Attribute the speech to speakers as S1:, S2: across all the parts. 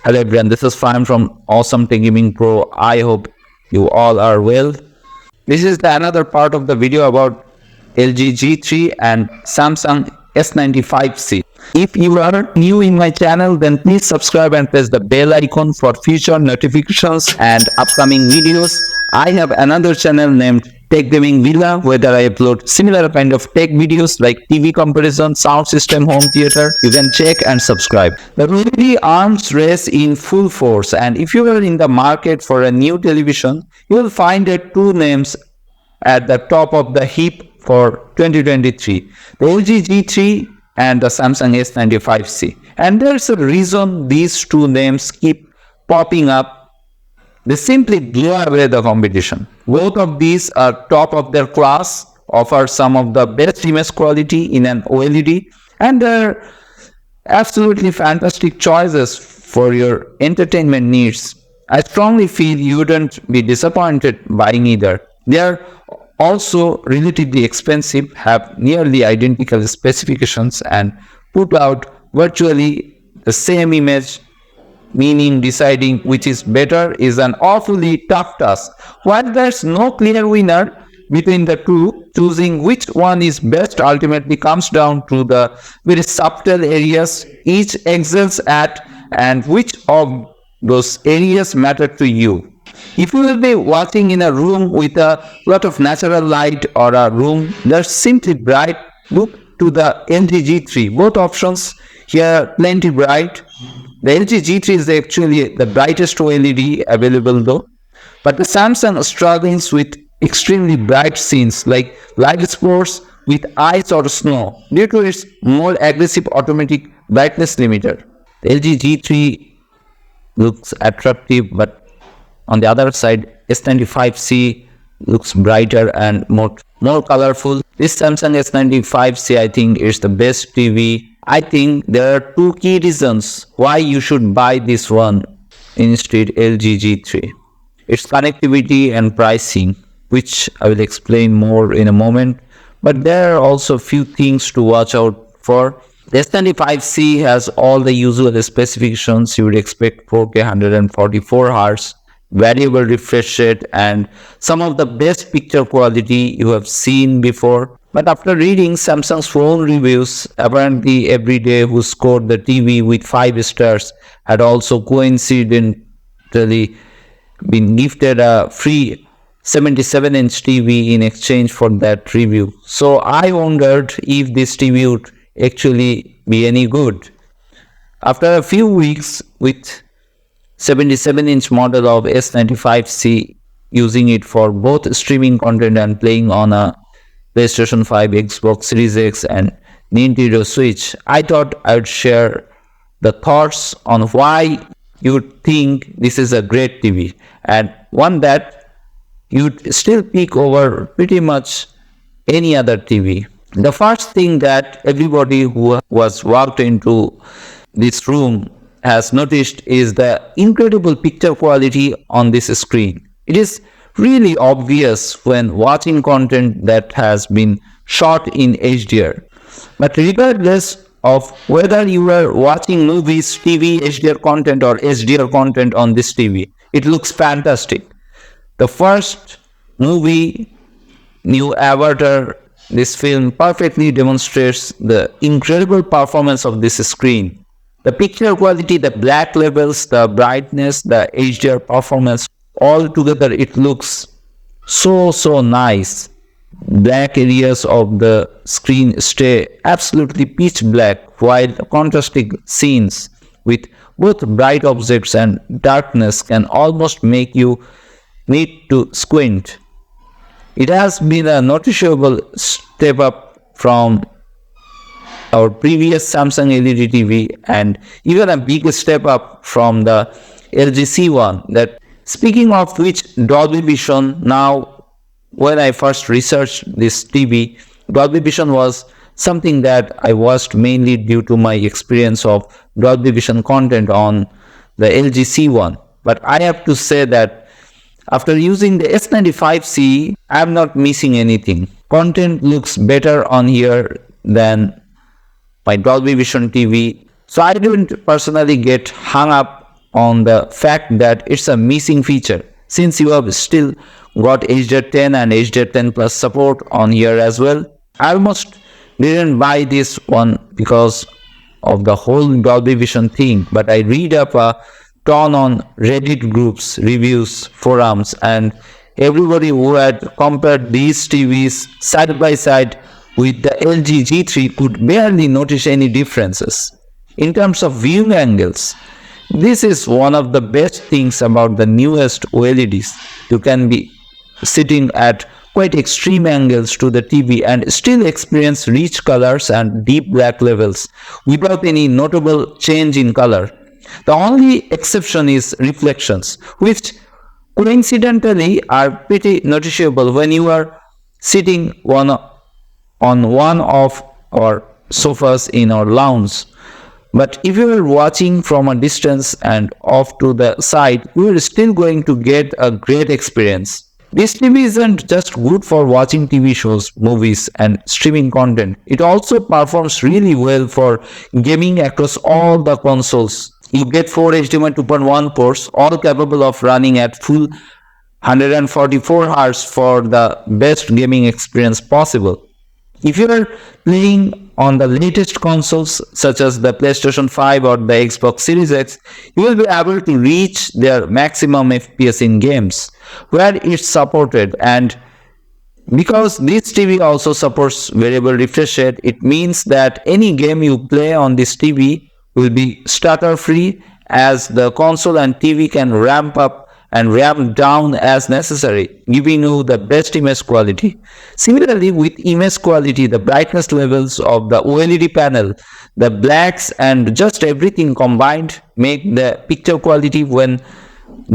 S1: Hello everyone, this is Fahim from Awesome Tech Gaming Pro. I hope you all are well. This is another part of the video about LG G3 and Samsung S95C. If you are new in my channel, then please subscribe and press the bell icon for future notifications and upcoming videos. I have another channel named Tech Gaming Villa, where I upload similar kind of tech videos like TV comparison, sound system, home theater. You can check and subscribe. The really arms race in full force, and if you are in the market for a new television, you will find two names at the top of the heap for 2023. The LG G3 and the Samsung S95C. And there's a reason these two names keep popping up. They simply blow away the competition. Both of these are top of their class, offer some of the best image quality in an OLED, and they're absolutely fantastic choices for your entertainment needs. I strongly feel you wouldn't be disappointed buying either. They are also relatively expensive, have nearly identical specifications, and put out virtually the same image, meaning deciding which is better is an awfully tough task. While there's no clear winner between the two, choosing which one is best ultimately comes down to the very subtle areas each excels at and which of those areas matter to you. If you will be watching in a room with a lot of natural light or a room that's simply bright, look to the LG G3. Both options here plenty bright. The LG G3 is actually the brightest OLED available though, but the Samsung struggles with extremely bright scenes like live sports with ice or snow due to its more aggressive automatic brightness limiter. The LG G3 looks attractive, but on the other side, S95C looks brighter and more colorful. This Samsung S95C, I think, is the best TV. I think there are two key reasons why you should buy this one instead LG G3. Its connectivity and pricing, which I will explain more in a moment. But there are also a few things to watch out for. The S95C has all the usual specifications you would expect: 4K 144 Hz, variable refresh rate, and some of the best picture quality you have seen before. But after reading Samsung's own reviews, apparently every day who scored the TV with 5 stars had also coincidentally been gifted a free 77-inch TV in exchange for that review. So I wondered if this TV would actually be any good. After a few weeks with 77-inch model of S95C, using it for both streaming content and playing on a PlayStation 5, Xbox Series X and Nintendo Switch, I thought I would share the thoughts on why you would think this is a great TV and one that you'd still pick over pretty much any other TV. The first thing that everybody who was walked into this room has noticed is the incredible picture quality on this screen. It is really obvious when watching content that has been shot in HDR. But regardless of whether you are watching movies, TV, HDR content or HDR content on this TV, it looks fantastic. The first movie, New Avatar, this film perfectly demonstrates the incredible performance of this screen. The picture quality, the black levels, the brightness, the HDR performance, all together it looks so nice. Black areas of the screen stay absolutely pitch black, while contrasting scenes with both bright objects and darkness can almost make you need to squint. It has been a noticeable step up from our previous Samsung LED TV and even a big step up from the LG C1. That, speaking of which, Dolby Vision, now when I first researched this TV, Dolby Vision was something that I watched mainly due to my experience of Dolby Vision content on the LG C1. But I have to say that after using the S95C, I am not missing anything. Content looks better on here than my Dolby Vision TV. So I don't personally get hung up on the fact that it's a missing feature, since you have still got HDR10 and HDR10 plus support on here as well. I almost didn't buy this one because of the whole Dolby Vision thing, but I read up a ton on Reddit groups, reviews, forums, and everybody who had compared these TVs side by side with the LG G3 could barely notice any differences. In terms of viewing angles, this is one of the best things about the newest OLEDs. You can be sitting at quite extreme angles to the TV and still experience rich colors and deep black levels without any notable change in color. The only exception is reflections, which coincidentally are pretty noticeable when you are sitting on one of our sofas in our lounge. But if you are watching from a distance and off to the side, you are still going to get a great experience. This TV isn't just good for watching TV shows, movies, and streaming content. It also performs really well for gaming across all the consoles. You get 4 HDMI 2.1 ports, all capable of running at full 144 Hz for the best gaming experience possible. If you are playing on the latest consoles such as the PlayStation 5 or the Xbox Series X, you will be able to reach their maximum FPS in games where it's supported, and because this TV also supports variable refresh rate, it means that any game you play on this TV will be stutter free, as the console and TV can ramp up and ramp down as necessary, giving you the best image quality. Similarly, with image quality, the brightness levels of the OLED panel, the blacks and just everything combined make the picture quality when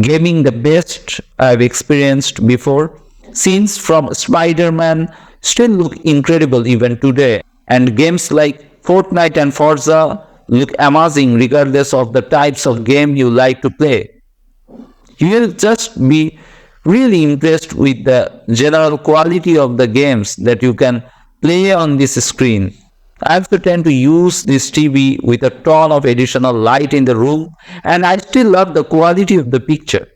S1: gaming the best I've experienced before. Scenes from Spider-Man still look incredible even today, and games like Fortnite and Forza look amazing regardless of the types of game you like to play. You will just be really impressed with the general quality of the games that you can play on this screen. I have to tend to use this TV with a ton of additional light in the room, and I still love the quality of the picture.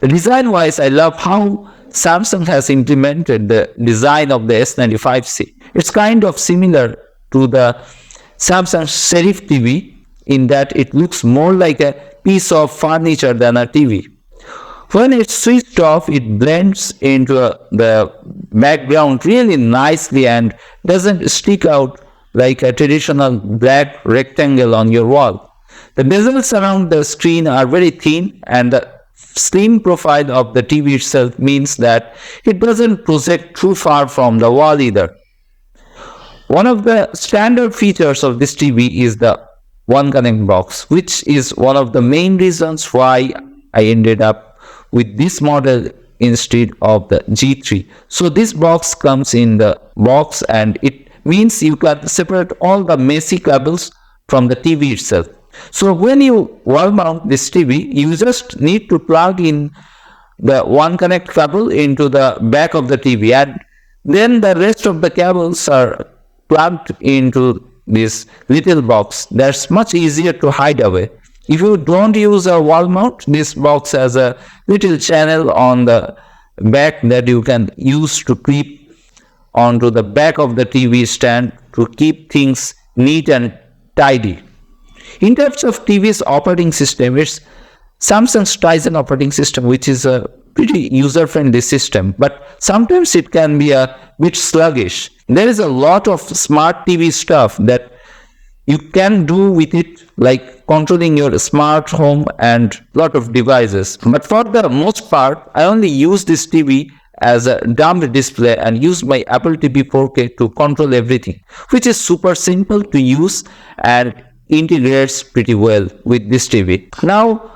S1: The design wise, I love how Samsung has implemented the design of the S95C. It's kind of similar to the Samsung Serif TV in that it looks more like a piece of furniture than a TV. When it's switched off, it blends into the background really nicely and doesn't stick out like a traditional black rectangle on your wall. The bezels around the screen are very thin, and the slim profile of the TV itself means that it doesn't project too far from the wall either. One of the standard features of this TV is the One Connect box, which is one of the main reasons why I ended up with this model instead of the G3. So this box comes in the box, and it means you can separate all the messy cables from the TV itself. So when you wall mount this TV, you just need to plug in the One Connect cable into the back of the TV, and then the rest of the cables are plugged into this little box. That's much easier to hide away. If you don't use a wall mount, this box has a little channel on the back that you can use to clip onto the back of the TV stand to keep things neat and tidy. In terms of TV's operating system, it's Samsung's Tizen operating system, which is a pretty user-friendly system, but sometimes it can be a bit sluggish. There is a lot of smart TV stuff that you can do with it, like controlling your smart home and lot of devices. But for the most part, I only use this TV as a dumb display and use my Apple TV 4K to control everything, which is super simple to use and integrates pretty well with this TV. Now,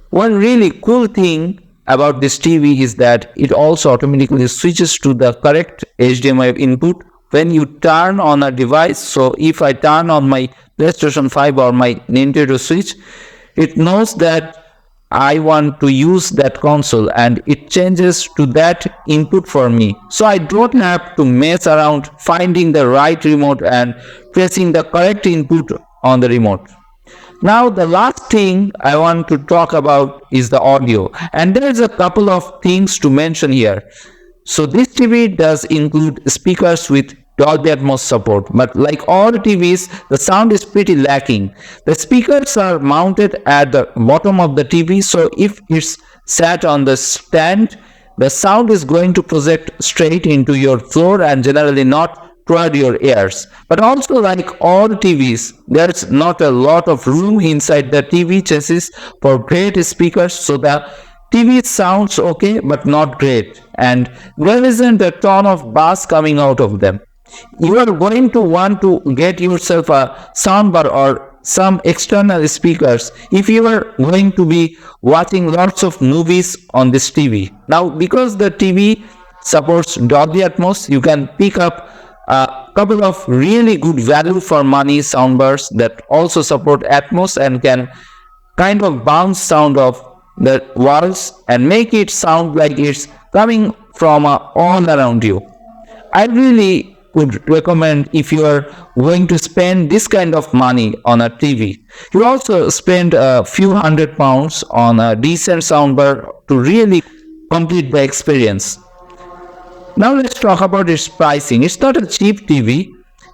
S1: one really cool thing about this TV is that it also automatically switches to the correct HDMI input when you turn on a device. So if I turn on my PlayStation 5 or my Nintendo Switch, it knows that I want to use that console and it changes to that input for me. So I don't have to mess around finding the right remote and pressing the correct input on the remote. Now the last thing I want to talk about is the audio, and there's a couple of things to mention here. So this TV does include speakers with Dolby Atmos support, but like all TVs, the sound is pretty lacking. The speakers are mounted at the bottom of the TV, so if it's sat on the stand, the sound is going to project straight into your floor and generally not toward your ears. But also, like all TVs, there's not a lot of room inside the TV chassis for great speakers, so the TV sounds okay but not great, and there isn't a ton of bass coming out of them. You are going to want to get yourself a soundbar or some external speakers if you are going to be watching lots of movies on this TV. Now, because the TV supports Dolby Atmos, you can pick up a couple of really good value for money soundbars that also support Atmos and can kind of bounce sound of the walls and make it sound like it's coming from all around you. I really would recommend if you are going to spend this kind of money on a TV. You also spend a few £100 on a decent soundbar to really complete the experience. Now let's talk about its pricing. It's not a cheap TV,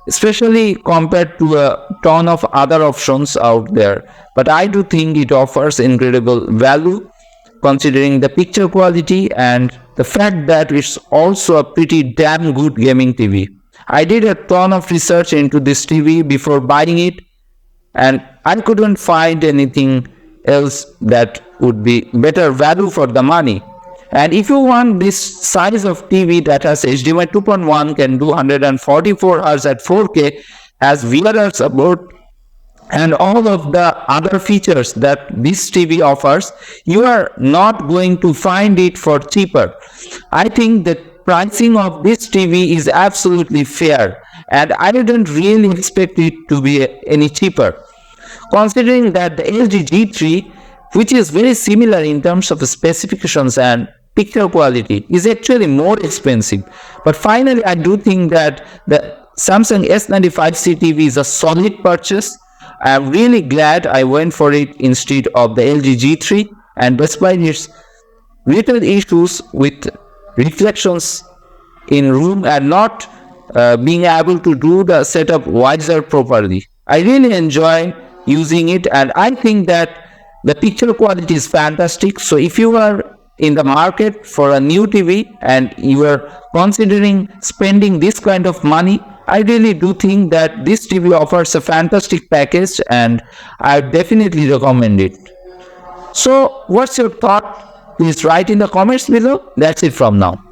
S1: especially compared to a ton of other options out there, but I do think it offers incredible value considering the picture quality and the fact that it's also a pretty damn good gaming TV. I did a ton of research into this TV before buying it, and I couldn't find anything else that would be better value for the money. And if you want this size of TV that has HDMI 2.1, can do 144 Hz at 4K, has VRR support, and all of the other features that this TV offers, you are not going to find it for cheaper. I think the pricing of this TV is absolutely fair, and I didn't really expect it to be any cheaper. Considering that the LG G3, which is very similar in terms of specifications and picture quality, is actually more expensive. But finally, I do think that the Samsung S95C TV is a solid purchase. I'm really glad I went for it instead of the LG G3, and despite its little issues with reflections in room and not being able to do the setup wiser properly, I really enjoy using it, and I think that the picture quality is fantastic. So if you are in the market for a new TV and you are considering spending this kind of money, I really do think that this TV offers a fantastic package, and I definitely recommend it. So what's your thought? Please write in the comments below. That's it from now.